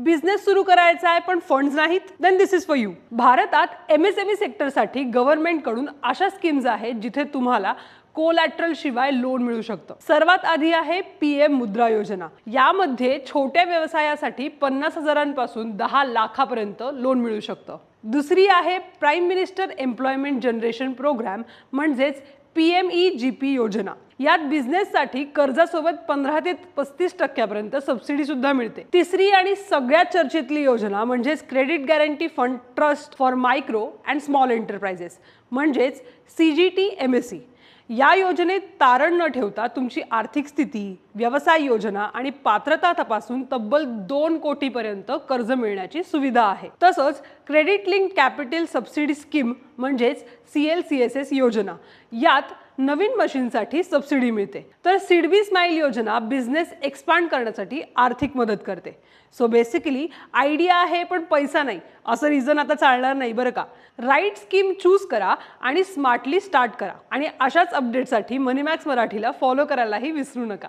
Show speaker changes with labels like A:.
A: Business सुरू करायचा आहे पण फंड्स नाहीत, then this is for you. भारतात MSME सेक्टरसाठी गव्हर्नमेंटकडून अशा स्कीम्स आहेत जिथे तुम्हाला कोलॅटरल शिवाय लोन मिळू शकतं. सर्वात आधी आहे PM मुद्रा योजना. यामध्ये छोट्या व्यवसायासाठी 50,000पासून 10 लाखापर्यंत लोन मिळू शकतं. दुसरी आहे prime minister employment generation programme म्हणजेच PMEGP योजना. यात बिझनेससाठी कर्जासोबत 15 ते 35% सबसिडी सुद्धा मिळते. तिसरी आणि सगळ्यात चर्चेतली योजना म्हणजेच credit guarantee fund trust for micro and small enterprises म्हणजेच CGTMSE. या योजनेत तारण न ठेवता तुमची आर्थिक स्थिती, व्यवसाय योजना आणि पात्रता तपासून तब्बल 2 कोटीपर्यंत कर्ज मिळण्याची सुविधा आहे. तसंच credit link capital subsidy scheme म्हणजेच CLCSS योजना. यात नवीन मशीनसाठी सबसिडी मिळते. तर सिडबी स्माइल योजना बिझनेस एक्सपांड करण्यासाठी आर्थिक मदत करते. सो बेसिकली आयडिया आहे पण पैसा नाही असं रिझन आता चालणार नाही बरं का. राईट स्कीम चूज करा आणि स्मार्टली स्टार्ट करा. आणि अशाच अपडेटसाठी मनीमॅक्स मराठीला फॉलो करायलाही विसरू नका.